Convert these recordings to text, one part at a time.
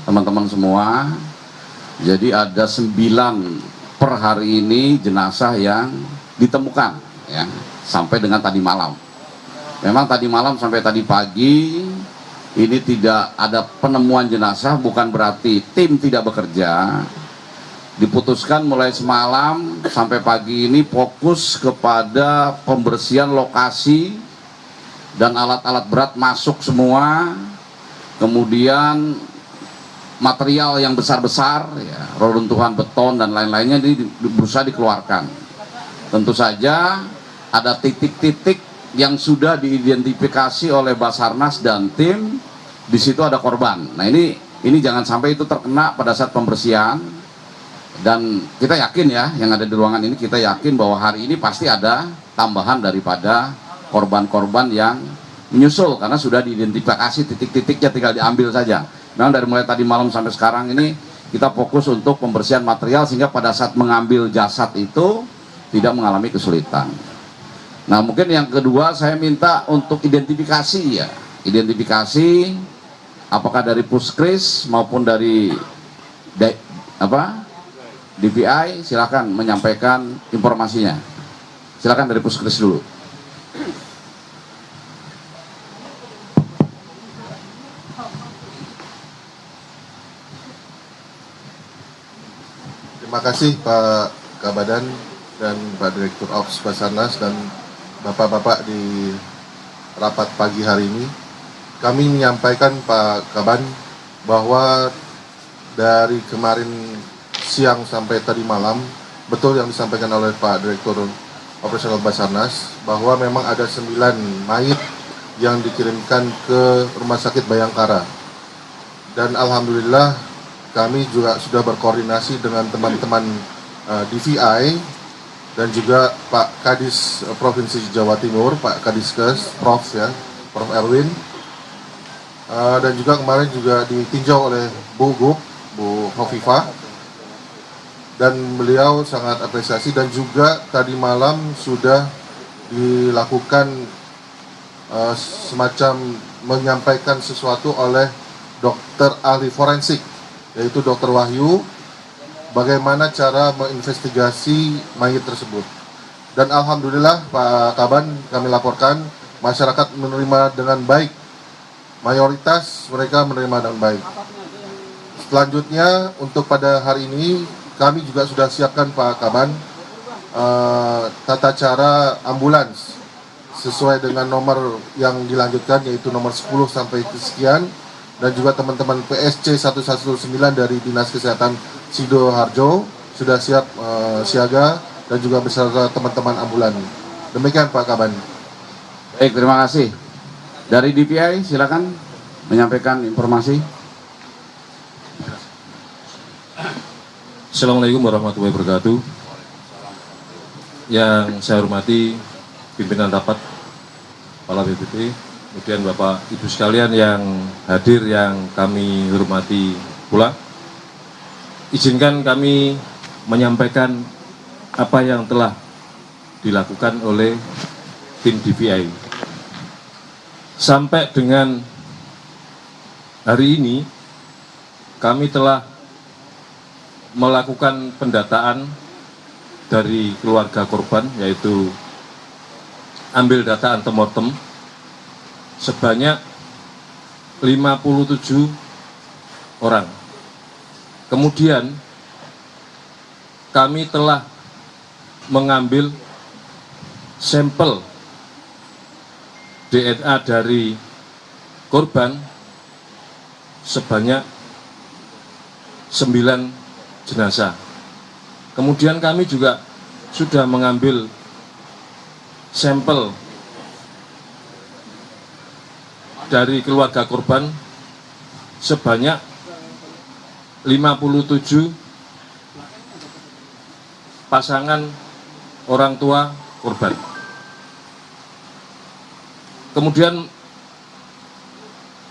teman-teman semua. Jadi ada 9 per hari ini jenazah yang ditemukan ya, sampai dengan tadi malam. Memang tadi malam sampai tadi pagi ini tidak ada penemuan jenazah, bukan berarti tim tidak bekerja. Diputuskan mulai semalam sampai pagi ini fokus kepada pembersihan lokasi dan alat-alat berat masuk semua, kemudian material yang besar-besar ya, reruntuhan beton dan lain-lainnya ini berusaha dikeluarkan. Tentu saja ada titik-titik yang sudah diidentifikasi oleh Basarnas dan tim. Di situ ada korban. Nah ini jangan sampai itu terkena pada saat pembersihan. Dan kita yakin ya, yang ada di ruangan ini kita yakin bahwa hari ini pasti ada tambahan daripada korban-korban yang menyusul, karena sudah diidentifikasi titik-titiknya, tinggal diambil saja. Memang dari mulai tadi malam sampai sekarang ini kita fokus untuk pembersihan material sehingga pada saat mengambil jasad itu tidak mengalami kesulitan. Nah mungkin yang kedua saya minta untuk identifikasi ya, identifikasi apakah dari Puskris maupun dari DPI, silakan menyampaikan informasinya. Silakan dari Puskris dulu. Terima kasih Pak Kabadan dan Pak Direktur Ops Basarnas dan Bapak-Bapak di rapat pagi hari ini. Kami menyampaikan Pak Kaban bahwa dari kemarin siang sampai tadi malam, betul yang disampaikan oleh Pak Direktur Operasional Basarnas, bahwa memang ada 9 mayit yang dikirimkan ke Rumah Sakit Bayangkara. Dan Alhamdulillah kami juga sudah berkoordinasi dengan teman-teman DVI dan juga Pak Kadis Provinsi Jawa Timur, Pak Kadiskes, Prof Erwin. Dan juga kemarin juga ditinjau oleh Bu Gup, Bu Hovifah. Dan beliau sangat apresiasi, dan juga tadi malam sudah dilakukan semacam menyampaikan sesuatu oleh dokter ahli forensik, yaitu Dr. Wahyu, bagaimana cara menginvestigasi mayat tersebut. Dan Alhamdulillah Pak Kaban, kami laporkan masyarakat menerima dengan baik, mayoritas mereka menerima dengan baik. Selanjutnya untuk pada hari ini kami juga sudah siapkan Pak Kaban tata cara ambulans sesuai dengan nomor yang dilanjutkan, yaitu nomor 10 sampai sekian, dan juga teman-teman PSC 119 dari Dinas Kesehatan Sidoarjo sudah siap siaga dan juga beserta teman-teman ambulan. Demikian Pak Kaban. Baik, terima kasih. Dari DPI silakan menyampaikan informasi. Assalamualaikum warahmatullahi wabarakatuh. Yang saya hormati pimpinan rapat Kepala BPP, kemudian Bapak Ibu sekalian yang hadir yang kami hormati pula. Izinkan kami menyampaikan apa yang telah dilakukan oleh tim DPI. Sampai dengan hari ini kami telah melakukan pendataan dari keluarga korban, yaitu ambil data antemortem sebanyak 57 orang. Kemudian kami telah mengambil sampel DNA dari korban sebanyak 9 jenazah. Kemudian kami juga sudah mengambil sampel dari keluarga korban sebanyak 57 pasangan orang tua korban. Kemudian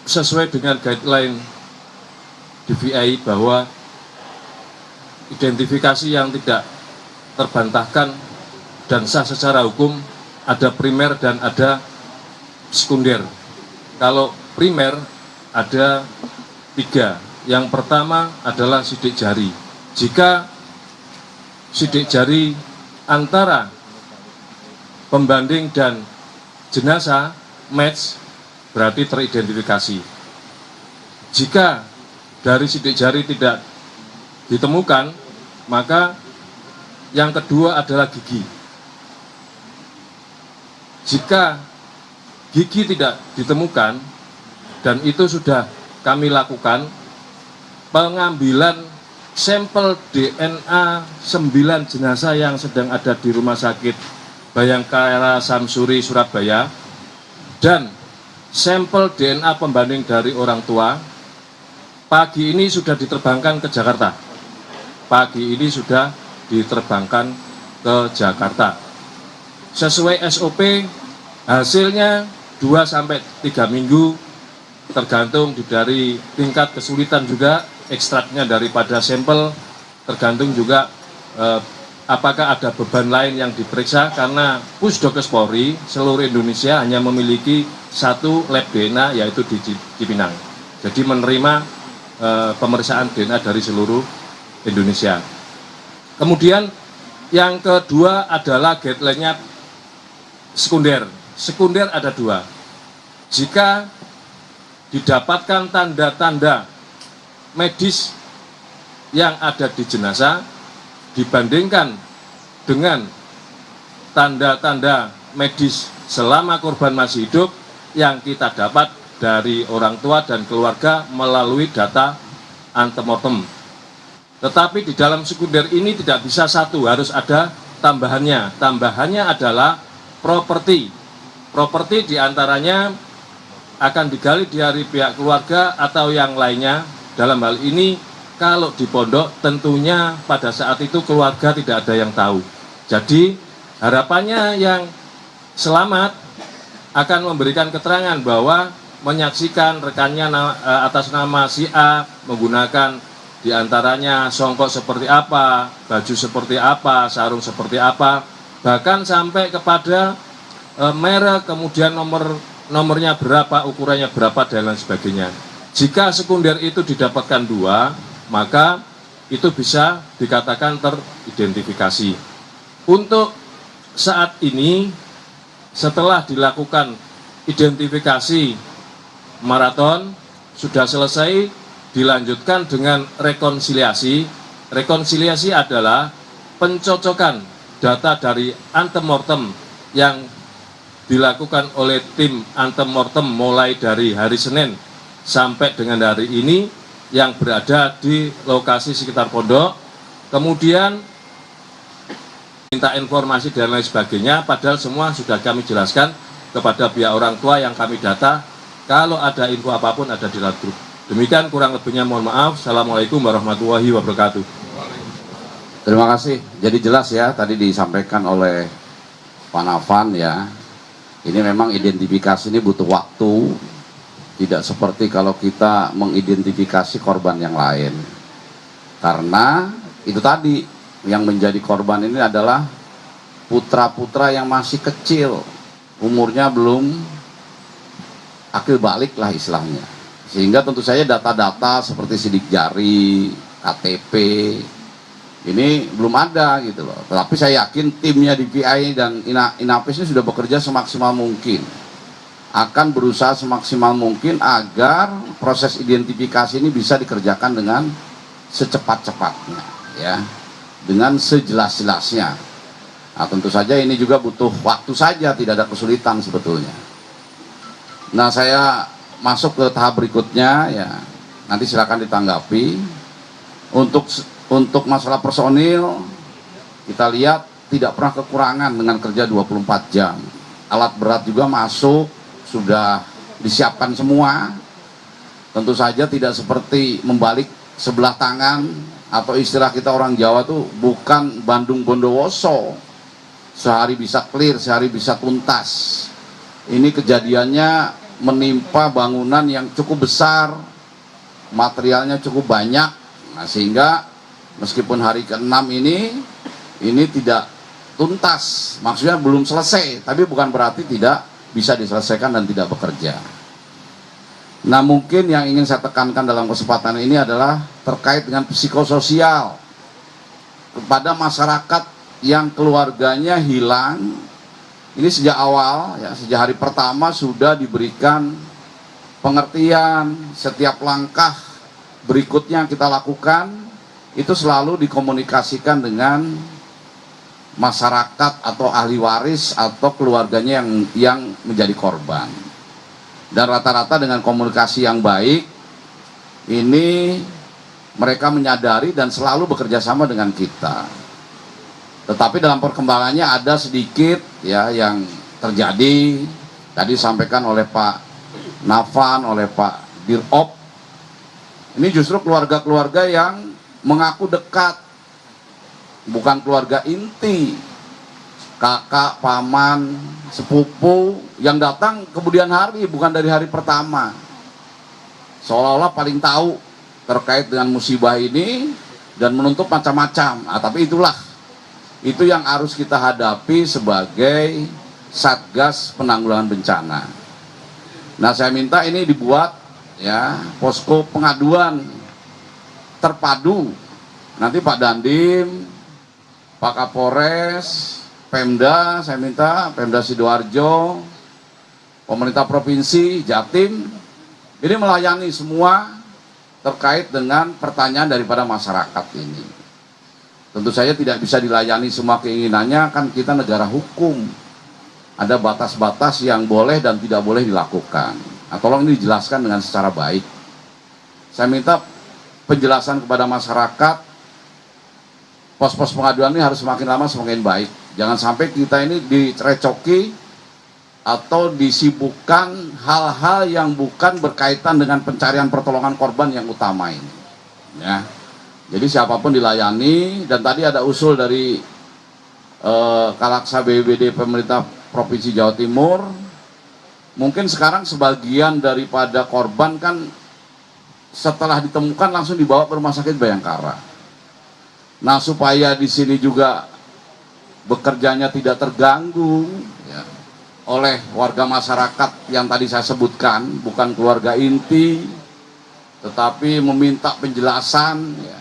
sesuai dengan guideline DVI bahwa identifikasi yang tidak terbantahkan dan sah secara hukum ada primer dan ada sekunder. Kalau primer ada 3, Yang pertama adalah sidik jari. Jika sidik jari antara pembanding dan jenazah match, berarti teridentifikasi. Jika dari sidik jari tidak ditemukan, maka yang kedua adalah gigi. Jika gigi tidak ditemukan, dan itu sudah kami lakukan, pengambilan sampel DNA 9 jenazah yang sedang ada di Rumah Sakit Bayangkara Samsuri, Surabaya, dan sampel DNA pembanding dari orang tua, pagi ini sudah diterbangkan ke Jakarta. Pagi ini sudah diterbangkan ke Jakarta. Sesuai SOP, hasilnya 2-3 minggu, tergantung dari tingkat kesulitan juga ekstraknya daripada sampel, tergantung juga apakah ada beban lain yang diperiksa, karena Pusdokes Polri seluruh Indonesia hanya memiliki satu lab DNA, yaitu di Cipinang. Jadi menerima pemeriksaan DNA dari seluruh Indonesia. Kemudian yang kedua adalah guideline-nya sekunder. Sekunder ada 2. Jika didapatkan tanda-tanda medis yang ada di jenazah dibandingkan dengan tanda-tanda medis selama korban masih hidup yang kita dapat dari orang tua dan keluarga melalui data antemortem. Tetapi di dalam sekunder ini tidak bisa satu, harus ada tambahannya. Tambahannya adalah properti. Properti diantaranya akan digali dari pihak keluarga atau yang lainnya. Dalam hal ini, kalau di pondok tentunya pada saat itu keluarga tidak ada yang tahu. Jadi harapannya yang selamat akan memberikan keterangan bahwa menyaksikan rekannya atas nama si A menggunakan diantaranya songkok seperti apa, baju seperti apa, sarung seperti apa, bahkan sampai kepada merek, kemudian nomornya berapa, ukurannya berapa, dan lain sebagainya. Jika sekunder itu didapatkan 2, maka itu bisa dikatakan teridentifikasi. Untuk saat ini, setelah dilakukan identifikasi maraton, sudah selesai, dilanjutkan dengan rekonsiliasi. Rekonsiliasi adalah pencocokan data dari antemortem yang dilakukan oleh tim antemortem mulai dari hari Senin sampai dengan hari ini yang berada di lokasi sekitar pondok, kemudian minta informasi dan lain sebagainya, padahal semua sudah kami jelaskan kepada pihak orang tua yang kami data. Kalau ada info apapun ada di lab group. Demikian kurang lebihnya, mohon maaf. Assalamualaikum warahmatullahi wabarakatuh. Terima kasih. Jadi jelas ya, tadi disampaikan oleh Pak Nafan ya. Ini memang identifikasi ini butuh waktu. Tidak seperti kalau kita mengidentifikasi korban yang lain. Karena itu tadi, yang menjadi korban ini adalah putra-putra yang masih kecil. Umurnya belum akil balik lah istilahnya. Sehingga tentu saja data-data seperti sidik jari, KTP, ini belum ada gitu loh. Tetapi saya yakin timnya DPI dan Inapis ini sudah bekerja semaksimal mungkin. Akan berusaha semaksimal mungkin agar proses identifikasi ini bisa dikerjakan dengan secepat-cepatnya, ya, dengan sejelas-jelasnya. Nah, tentu saja ini juga butuh waktu saja, tidak ada kesulitan sebetulnya. Nah, saya masuk ke tahap berikutnya, ya, nanti silakan ditanggapi. Untuk masalah personil, kita lihat tidak pernah kekurangan dengan kerja 24 jam. Alat berat juga masuk, sudah disiapkan semua. Tentu saja tidak seperti membalik sebelah tangan, atau istilah kita orang Jawa tuh bukan Bandung Bondowoso. Sehari bisa clear, sehari bisa tuntas. Ini kejadiannya menimpa bangunan yang cukup besar, materialnya cukup banyak. Nah, sehingga meskipun hari ke-6 ini tidak tuntas, maksudnya belum selesai, tapi bukan berarti tidak bisa diselesaikan dan tidak bekerja. Nah, mungkin yang ingin saya tekankan dalam kesempatan ini adalah terkait dengan psikososial kepada masyarakat yang keluarganya hilang. Ini sejak awal, ya, sejak hari pertama sudah diberikan pengertian. Setiap langkah berikutnya yang kita lakukan itu selalu dikomunikasikan dengan masyarakat atau ahli waris atau keluarganya yang menjadi korban. Dan rata-rata dengan komunikasi yang baik ini mereka menyadari dan selalu bekerja sama dengan kita. Tetapi dalam perkembangannya ada sedikit ya yang terjadi. Tadi disampaikan oleh Pak Nafan, oleh Pak Dirop. Ini justru keluarga-keluarga yang mengaku dekat, bukan keluarga inti. Kakak, paman, sepupu yang datang kemudian hari, bukan dari hari pertama. Seolah-olah paling tahu terkait dengan musibah ini dan menuntut macam-macam. Tapi itu yang harus kita hadapi sebagai Satgas Penanggulangan Bencana. Nah, saya minta ini dibuat ya posko pengaduan terpadu. Nanti Pak Dandim, Pak Kapolres, Pemda, saya minta Pemda Sidoarjo, pemerintah provinsi, Jatim, ini melayani semua terkait dengan pertanyaan daripada masyarakat ini. Tentu saja tidak bisa dilayani semua keinginannya, kan kita negara hukum. Ada batas-batas yang boleh dan tidak boleh dilakukan. Nah, tolong ini dijelaskan dengan secara baik. Saya minta penjelasan kepada masyarakat, pos-pos pengaduan ini harus semakin lama semakin baik. Jangan sampai kita ini direcoki atau disibukkan hal-hal yang bukan berkaitan dengan pencarian pertolongan korban yang utama ini. Ya. Jadi siapapun dilayani, dan tadi ada usul dari Kalaksa BPBD pemerintah Provinsi Jawa Timur. Mungkin sekarang sebagian daripada korban kan setelah ditemukan langsung dibawa ke Rumah Sakit Bayangkara. Nah, supaya di sini juga bekerjanya tidak terganggu ya, oleh warga masyarakat yang tadi saya sebutkan, bukan keluarga inti, tetapi meminta penjelasan ya.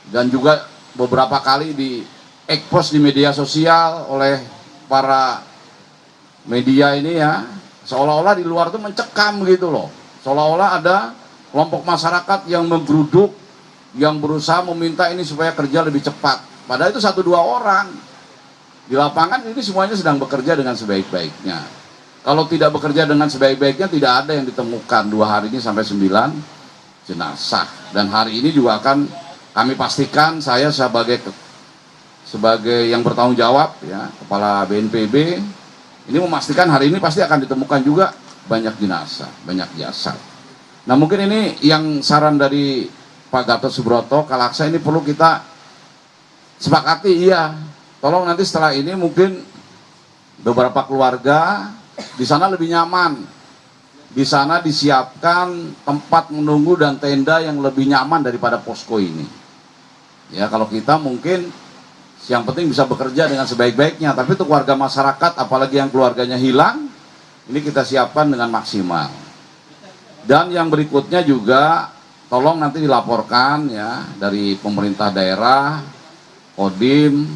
Dan juga beberapa kali di-expose di media sosial oleh para media ini ya, seolah-olah di luar itu mencekam gitu loh, seolah-olah ada kelompok masyarakat yang menggeruduk, yang berusaha meminta ini supaya kerja lebih cepat. Padahal itu 1-2 orang. Di lapangan ini semuanya sedang bekerja dengan sebaik-baiknya. Kalau tidak bekerja dengan sebaik-baiknya, tidak ada yang ditemukan 2 hari ini sampai 9 jenazah. Dan hari ini juga akan kami pastikan, saya sebagai yang bertanggung jawab ya, Kepala BNPB, ini memastikan hari ini pasti akan ditemukan juga banyak jenazah, banyak jasad. Nah, mungkin ini yang saran dari Pak Gatot Subroto, Kalaksa, ini perlu kita sepakati. Iya, tolong nanti setelah ini mungkin beberapa keluarga di sana lebih nyaman. Di sana disiapkan tempat menunggu dan tenda yang lebih nyaman daripada posko ini. Ya, kalau kita mungkin yang penting bisa bekerja dengan sebaik-baiknya, tapi untuk warga masyarakat, apalagi yang keluarganya hilang, ini kita siapkan dengan maksimal. Dan yang berikutnya juga tolong nanti dilaporkan ya dari pemerintah daerah, Kodim,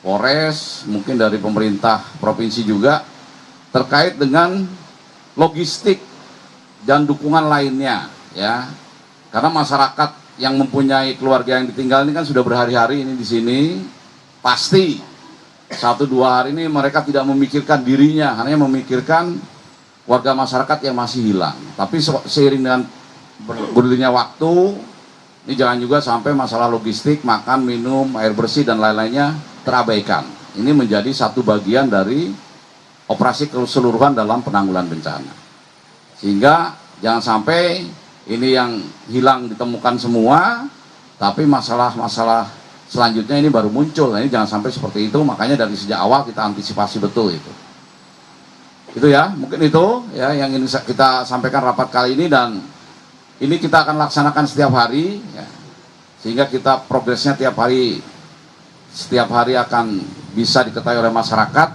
Polres, mungkin dari pemerintah provinsi juga, terkait dengan logistik dan dukungan lainnya ya. Karena masyarakat yang mempunyai keluarga yang ditinggal ini kan sudah berhari-hari ini di sini, pasti 1-2 hari ini mereka tidak memikirkan dirinya, hanya memikirkan warga masyarakat yang masih hilang. Tapi seiring dengan berdirinya waktu, ini jangan juga sampai masalah logistik, makan, minum, air bersih dan lain-lainnya terabaikan. Ini menjadi satu bagian dari operasi keseluruhan dalam penanggulangan bencana. Sehingga jangan sampai ini yang hilang ditemukan semua, tapi masalah-masalah selanjutnya ini baru muncul. Nah, ini jangan sampai seperti itu, makanya dari sejak awal kita antisipasi betul itu. Itu ya, mungkin itu ya yang ingin kita sampaikan rapat kali ini, dan ini kita akan laksanakan setiap hari ya, sehingga kita progresnya setiap hari akan bisa diketahui oleh masyarakat,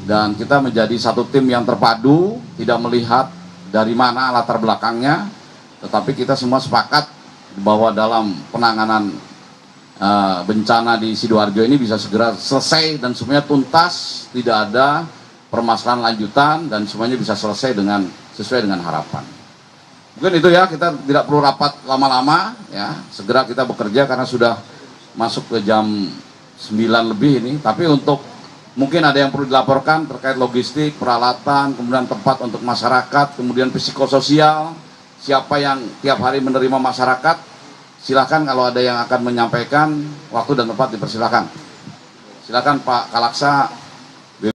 dan kita menjadi satu tim yang terpadu, tidak melihat dari mana latar belakangnya, tetapi kita semua sepakat bahwa dalam penanganan bencana di Sidoarjo ini bisa segera selesai dan semuanya tuntas, tidak ada permasalahan lanjutan dan semuanya bisa selesai sesuai dengan harapan. Mungkin itu ya, kita tidak perlu rapat lama-lama ya, segera kita bekerja karena sudah masuk ke jam 9 lebih ini. Tapi untuk mungkin ada yang perlu dilaporkan terkait logistik, peralatan, kemudian tempat untuk masyarakat, kemudian psikososial, siapa yang tiap hari menerima masyarakat, silakan kalau ada yang akan menyampaikan, waktu dan tempat dipersilakan. Silakan Pak Kalaksa